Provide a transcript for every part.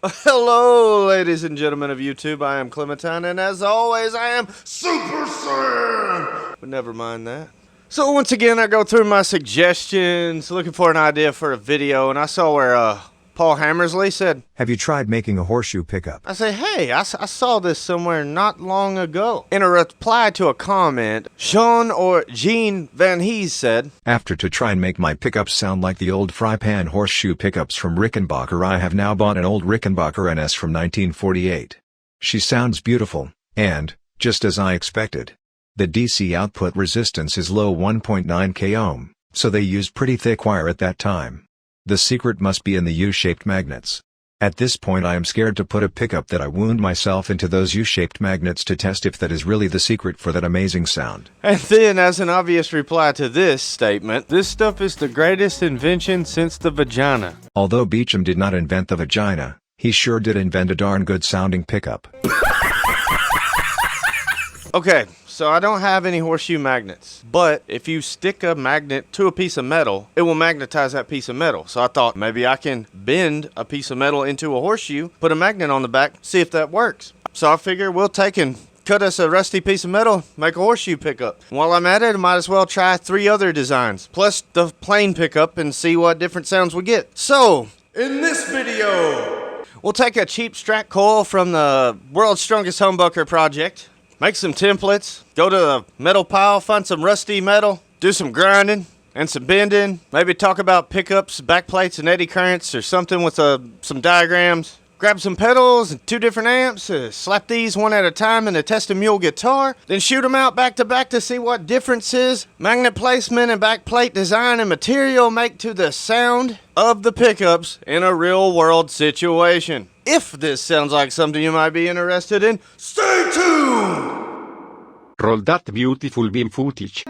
Hello, ladies and gentlemen of YouTube. I am Clementine, and as always, I am Super Saiyan. But never mind that. So once again, I go through my suggestions, looking for an idea for a video, and I saw where Paul Hammersley said, "Have you tried making a horseshoe pickup?" I say, hey, I saw this somewhere not long ago. In a reply to a comment, Jean Van Hees said, "After to try and make my pickups sound like the old fry pan horseshoe pickups from Rickenbacker, I have now bought an old Rickenbacker NS from 1948. She sounds beautiful, and, just as I expected. The DC output resistance is low 1.9 ohm, so they used pretty thick wire at that time. The secret must be in the U-shaped magnets. At this point I am scared to put a pickup that I wound myself into those U-shaped magnets to test if that is really the secret for that amazing sound." And then, as an obvious reply to this statement, this stuff is the greatest invention since the vagina. Although Beecham did not invent the vagina, he sure did invent a darn good sounding pickup. Okay, so I don't have any horseshoe magnets, but if you stick a magnet to a piece of metal, it will magnetize that piece of metal. So I thought maybe I can bend a piece of metal into a horseshoe, put a magnet on the back, see if that works. So I figure we'll take and cut us a rusty piece of metal, make a horseshoe pickup. While I'm at it, I might as well try 3 other designs, plus the plain pickup, and see what different sounds we get. So, in this video, we'll take a cheap Strat coil from the World's Strongest Humbucker project, make some templates, go to the metal pile, find some rusty metal, do some grinding and some bending, maybe talk about pickups, backplates, and eddy currents or something with some diagrams. Grab some pedals and 2 different amps, slap these one at a time in a Testa Mule guitar, then shoot them out back to back to see what differences magnet placement and backplate design and material make to the sound of the pickups in a real world situation. If this sounds like something you might be interested in, stay tuned! Roll that beautiful beam footage.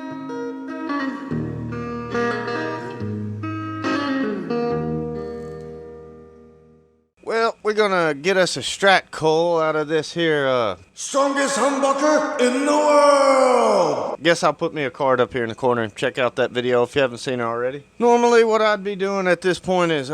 Well, we're gonna get us a Strat coil out of this here, strongest humbucker in the world! Guess I'll put me a card up here in the corner and check out that video if you haven't seen it already. Normally what I'd be doing at this point is,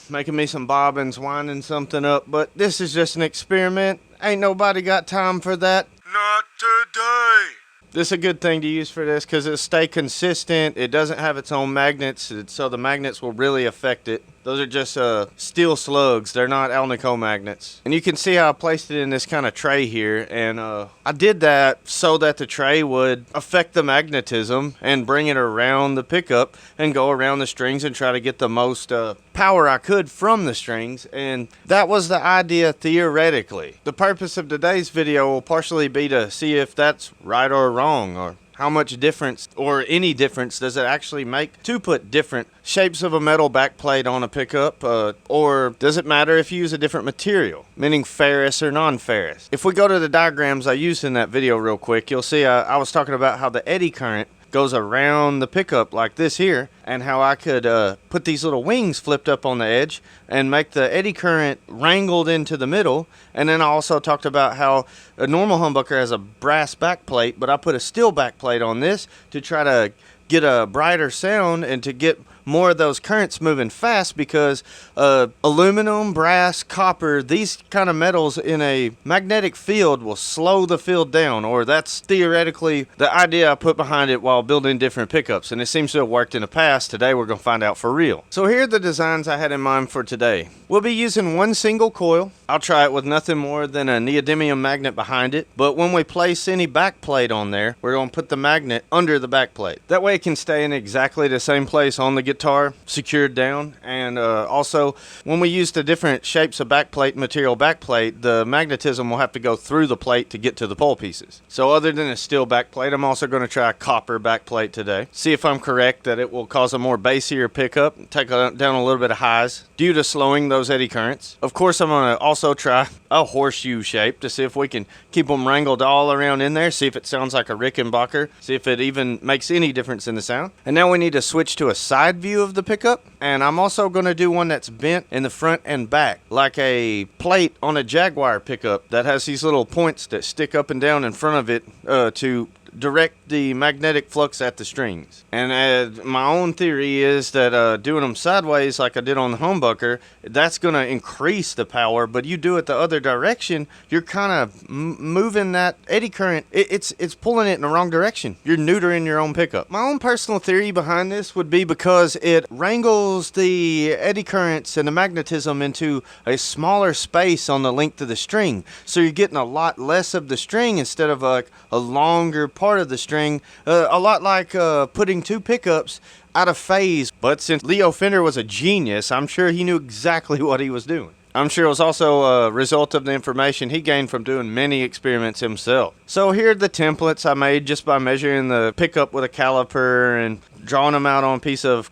making me some bobbins, winding something up, but this is just an experiment. Ain't nobody got time for that. Not today! This is a good thing to use for this because it'll stay consistent. It doesn't have its own magnets, so the magnets will really affect it. Those are just steel slugs. They're not Alnico magnets. And you can see how I placed it in this kind of tray here. And I did that so that the tray would affect the magnetism and bring it around the pickup and go around the strings and try to get the most power I could from the strings. And that was the idea theoretically. The purpose of today's video will partially be to see if that's right or wrong, or how much difference, or any difference, does it actually make to put different shapes of a metal backplate on a pickup, or does it matter if you use a different material, meaning ferrous or non-ferrous? If we go to the diagrams I used in that video real quick, you'll see I was talking about how the eddy current goes around the pickup like this here, and how I could put these little wings flipped up on the edge and make the eddy current wrangled into the middle. And then I also talked about how a normal humbucker has a brass backplate, but I put a steel backplate on this to try to get a brighter sound and to get more of those currents moving fast, because aluminum, brass, copper, these kind of metals in a magnetic field will slow the field down, or that's theoretically the idea I put behind it while building different pickups, and it seems to have worked in the past. Today we're going to find out for real. So here are the designs I had in mind for today. We'll be using one single coil. I'll try it with nothing more than a neodymium magnet behind it, but when we place any backplate on there, we're going to put the magnet under the backplate. That way it can stay in exactly the same place on the guitar, secured down. And also, when we use the different shapes of backplate, material backplate, the magnetism will have to go through the plate to get to the pole pieces. So other than a steel backplate, I'm also going to try a copper backplate today. See if I'm correct that it will cause a more bassier pickup, take down a little bit of highs due to slowing those eddy currents. Of course, I'm going to also try a horseshoe shape to see if we can keep them wrangled all around in there, see if it sounds like a Rickenbacker, see if it even makes any difference in the sound. And now we need to switch to a side view of the pickup, and I'm also going to do one that's bent in the front and back, like a plate on a Jaguar pickup that has these little points that stick up and down in front of it to direct the magnetic flux at the strings. And my own theory is that doing them sideways like I did on the humbucker, that's going to increase the power, but you do it the other direction, you're kind of moving that eddy current. It's pulling it in the wrong direction. You're neutering your own pickup. My own personal theory behind this would be because it wrangles the eddy currents and the magnetism into a smaller space on the length of the string. So you're getting a lot less of the string instead of a longer part of the string. A lot like putting two pickups out of phase. But since Leo Fender was a genius, I'm sure he knew exactly what he was doing. I'm sure it was also a result of the information he gained from doing many experiments himself. So here are the templates I made just by measuring the pickup with a caliper and drawing them out on a piece of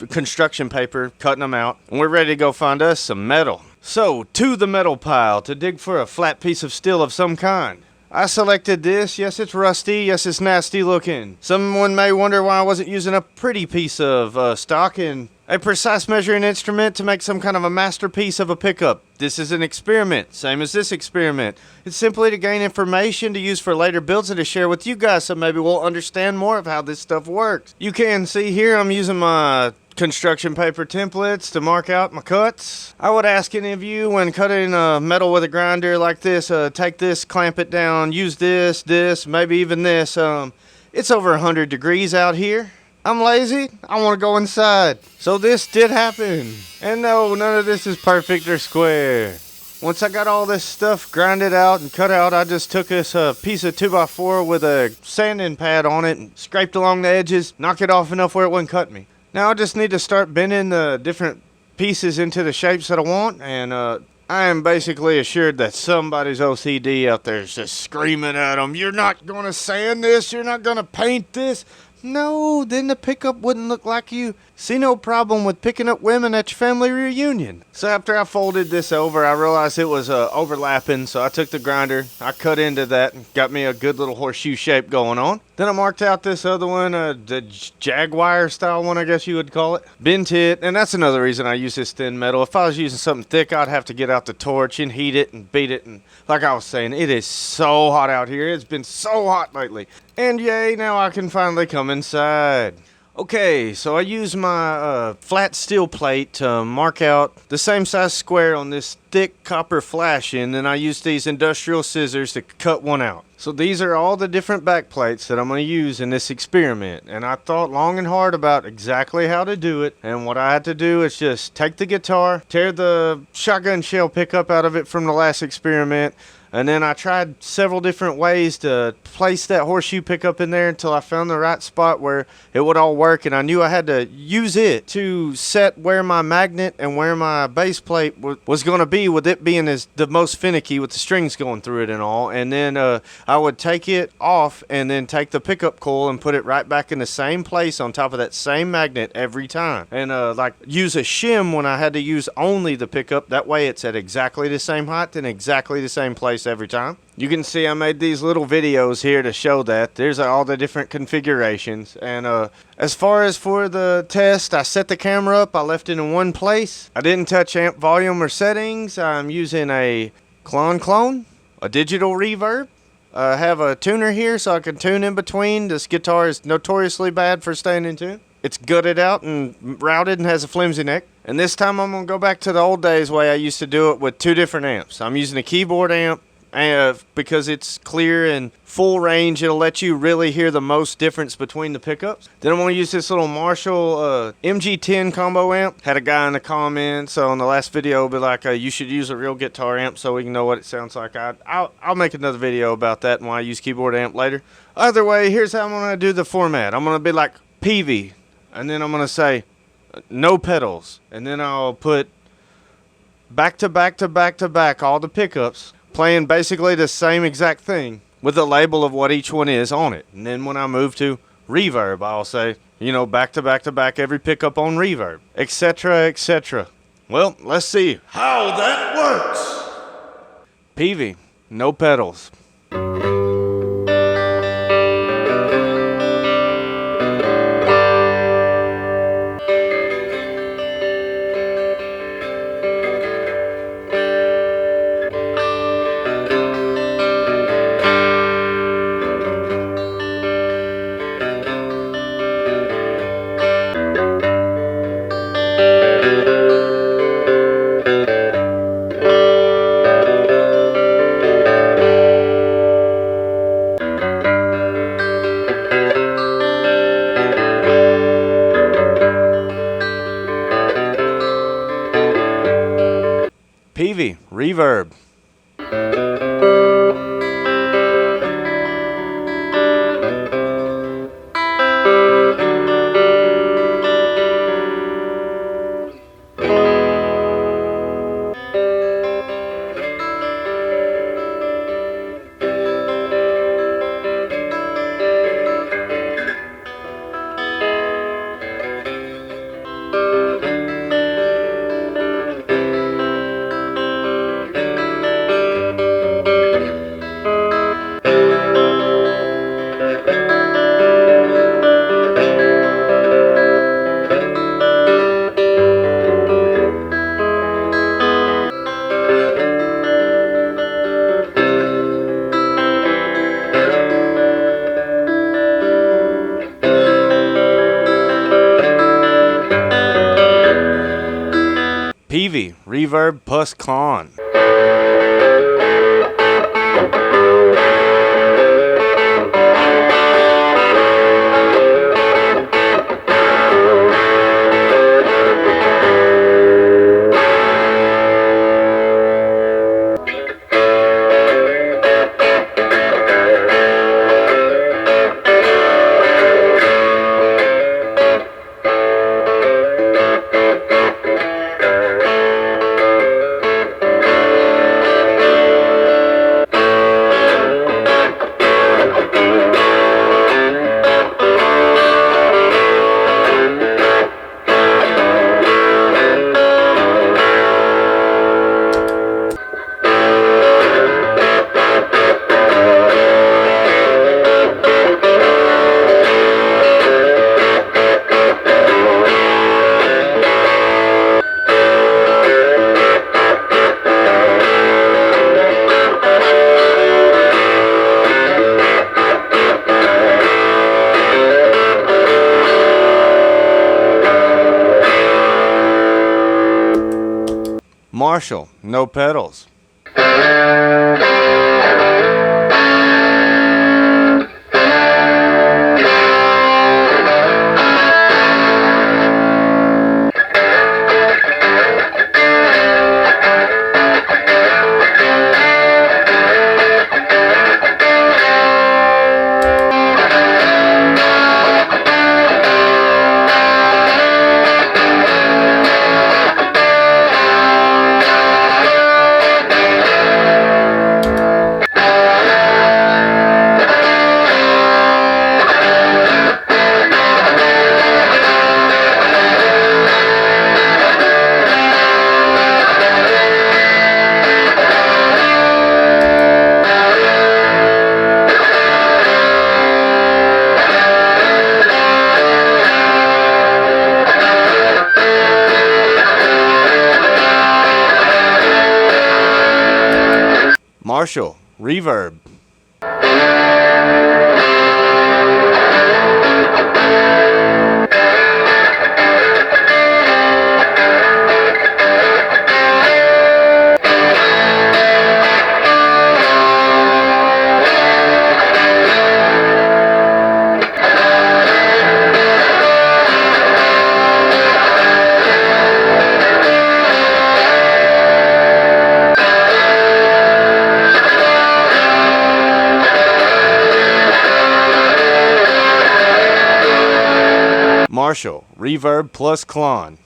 construction paper, cutting them out. And we're ready to go find us some metal. So, to the metal pile to dig for a flat piece of steel of some kind. I selected this. Yes, it's rusty. Yes, it's nasty looking. Someone may wonder why I wasn't using a pretty piece of stock and a precise measuring instrument to make some kind of a masterpiece of a pickup. This is an experiment, same as this experiment. It's simply to gain information to use for later builds and to share with you guys so maybe we'll understand more of how this stuff works. You can see here I'm using my construction paper templates to mark out my cuts. I would ask any of you when cutting metal with a grinder like this, take this, clamp it down, use this, maybe even this. It's over 100 degrees out here. I'm lazy. I want to go inside. So this did happen. And no, none of this is perfect or square. Once I got all this stuff grinded out and cut out, I just took this piece of 2x4 with a sanding pad on it and scraped along the edges, knocked it off enough where it wouldn't cut me. Now I just need to start bending the different pieces into the shapes that I want, and I am basically assured that somebody's OCD out there is just screaming at them, "You're not going to sand this, you're not going to paint this." No, then the pickup wouldn't look like you. See no problem with picking up women at your family reunion. So after I folded this over, I realized it was overlapping, so I took the grinder, I cut into that, and got me a good little horseshoe shape going on. Then I marked out this other one, the Jaguar style one, I guess you would call it. Bent it, and that's another reason I use this thin metal. If I was using something thick, I'd have to get out the torch and heat it and beat it. And like I was saying, it is so hot out here. It's been so hot lately. And yay, now I can finally come inside. Okay, so I use my flat steel plate to mark out the same size square on this thick copper flashing, and I use these industrial scissors to cut one out. So these are all the different back plates that I'm going to use in this experiment, and I thought long and hard about exactly how to do it, and what I had to do is just take the guitar, tear the shotgun shell pickup out of it from the last experiment, and then I tried several different ways to place that horseshoe pickup in there until I found the right spot where it would all work. And I knew I had to use it to set where my magnet and where my base plate was going to be, with it being the most finicky with the strings going through it and all. And then I would take it off and then take the pickup coil and put it right back in the same place on top of that same magnet every time. And like use a shim when I had to use only the pickup. That way it's at exactly the same height and exactly the same place every time. You can see I made these little videos here to show that. There's all the different configurations. And as far as for the test, I set the camera up. I left it in one place. I didn't touch amp volume or settings. I'm using a clone, a digital reverb. I have a tuner here so I can tune in between. This guitar is notoriously bad for staying in tune. It's gutted out and routed and has a flimsy neck. And this time I'm going to go back to the old days way I used to do it with two different amps. I'm using a keyboard amp because it's clear and full range. It'll let you really hear the most difference between the pickups. Then I'm going to use this little Marshall MG10 combo amp. Had a guy in the comments on the last video be like, you should use a real guitar amp so we can know what it sounds like. I'll make another video about that and why I use keyboard amp later. Either way, here's how I'm going to do the format. I'm going to be like Peavy, and then I'm going to say no pedals, and then I'll put back to back to back to back all the pickups, playing basically the same exact thing with a label of what each one is on it. And then when I move to reverb, I'll say, back to back to back every pickup on reverb, etc., etc. Well, let's see how that works. Peavy, no pedals. PV, reverb. PV, reverb plus con. Marshall, no pedals. Marshall, reverb. Marshall, reverb plus clon.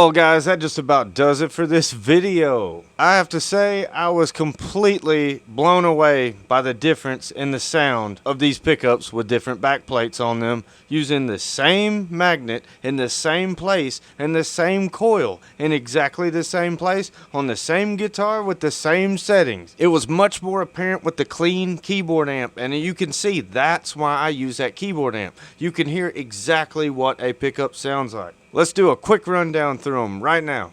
Well guys, that just about does it for this video. I have to say I was completely blown away by the difference in the sound of these pickups with different backplates on them, using the same magnet in the same place and the same coil in exactly the same place on the same guitar with the same settings. It was much more apparent with the clean keyboard amp, and you can see that's why I use that keyboard amp. You can hear exactly what a pickup sounds like. Let's do a quick rundown through them right now.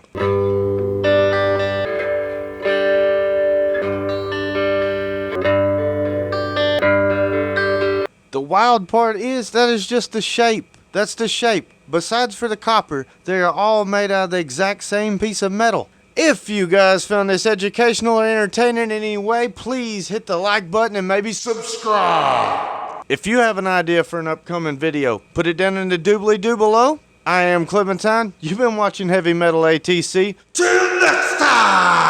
The wild part is that is just the shape. That's the shape. Besides for the copper, they are all made out of the exact same piece of metal. If you guys found this educational or entertaining in any way, please hit the like button and maybe subscribe. If you have an idea for an upcoming video, put it down in the doobly-doo below. I am Clementine. You've been watching Heavy Metal ATC. Till next time!